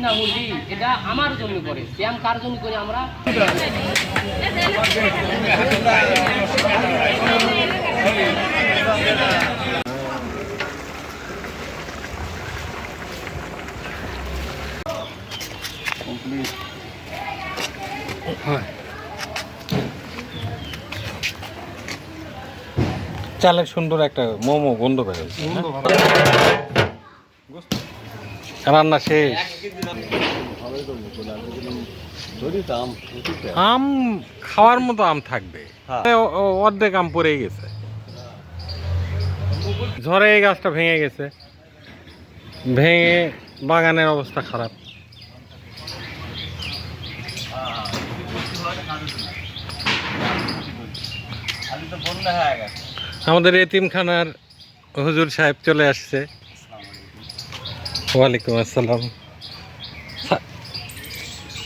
ফাইন্নাহু লি, এটা আমার জন্য করে। সিয়াম কার জন্য করি আমরা? চালের সুন্দর একটা মোমো গন্ধ বেরোচ্ছে। রান্না শেষ। আম খাওয়ার মতো আম থাকবে, অর্ধেক আম পড়ে গেছে, ঝড়ে এই গাছটা ভেঙে গেছে, ভেঙে বাগানের অবস্থা খারাপ। আমাদের এতিমখানার হুজুর সাহেব চলে আসছে। ওয়ালাইকুম আসসালাম।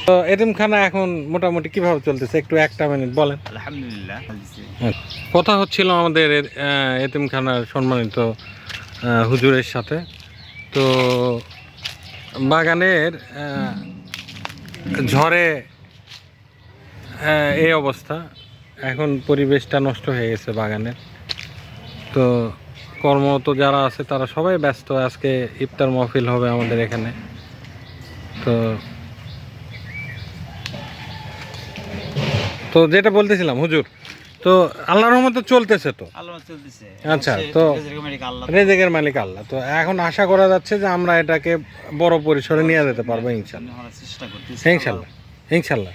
তো এতিমখানা এখন মোটামুটি কিভাবে চলতেছে, একটু একটা মিনিট বলেন। আলহামদুলিল্লাহ। কথা হচ্ছিল আমাদের এতিমখানার সম্মানিত হুজুরের সাথে। তো বাগানের ঝড়ে এই অবস্থা, এখন পরিবেশটা নষ্ট হয়ে গেছে বাগানের। তো কর্মরত যারা আছে তারা সবাই ব্যস্ত। আজকে ইফতার মাহফিল হবে আমাদের এখানে। তো যেটা বলতেছিলাম হুজুর, তো আল্লাহর রহমতে চলতেছে তো। আচ্ছা, তো রেজেকের মালিক আল্লাহ। তো এখন আশা করা যাচ্ছে যে আমরা এটাকে বড় পরিসরে নিয়ে যেতে পারবো ইনশাল্লাহ। ইনশাল্লাহ ইনশাল্লাহ।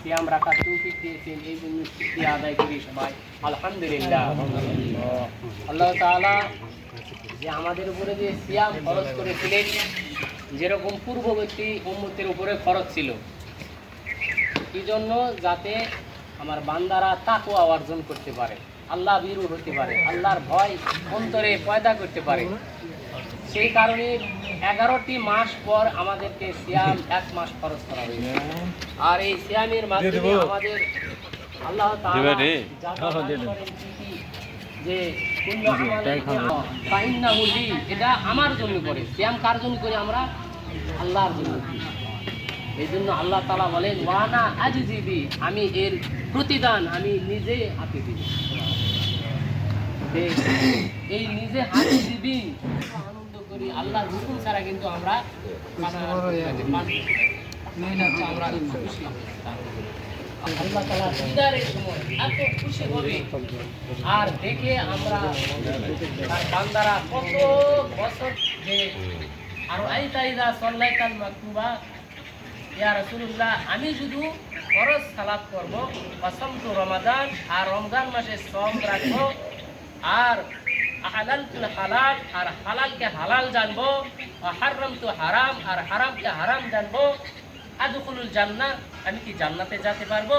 সিয়াম রাখার তৌফিক দিয়েছেন, এই জন্য শুকরিয়া আদায় করি সবাই আলহামদুলিল্লাহ। আল্লাহ তাআলা যে আমাদের উপরে যে সিয়াম ফরজ করেছিলেন, যেরকম পূর্ববর্তী উম্মতের উপরে ফরজ ছিল, কি জন্য? যাতে আমার বান্দারা তাকওয়া অর্জন করতে পারে, আল্লাহ ভীরু হতে পারে, আল্লাহর ভয় অন্তরে পয়দা করতে পারে। সেই কারণে 11টি মাস পর আমাদেরকে সিয়াম 1 মাস ফরজ করা হয়েছে। আর এই সিয়ামের মাধ্যমে আমাদের আল্লাহ তাআলা যে ফাইন্নাহু লি, এটা আমার জন্য করে। সিয়াম কার জন্য করি আমরা? আল্লাহর জন্য। এই জন্য আল্লাহ তাআলা বলেন ওয়ানা আজিবি, আমি এর প্রতিদান আমি নিজে হাতে দিব। এই নিজে হাতে দিবি, আনন্দ করি। আল্লাহর হুকুম ছাড়া কিন্তু আমরা আল্লাহ তাআলা দিদারের সময় এত খুশি হবে আর দেখে আমরা তার বান্দারা কত বছর যে আর আইতাইদা সাল্লাইতাল মাকতুবা, ইয়া রাসূলুল্লাহ, আমি শুধু ফরজ সালাত করব, ওয়াসামতু রমাদান, আর রমজান মাসে সওম রাখবো, আর আহালালতুল হালাল, আর হালালকে হালাল জানবো, ওয়া হারামতু হারাম, আর হারামকে হারাম জানবো, আদখুলুল জান্নাহ, আমি কি জান্নাতে যেতে পারবো?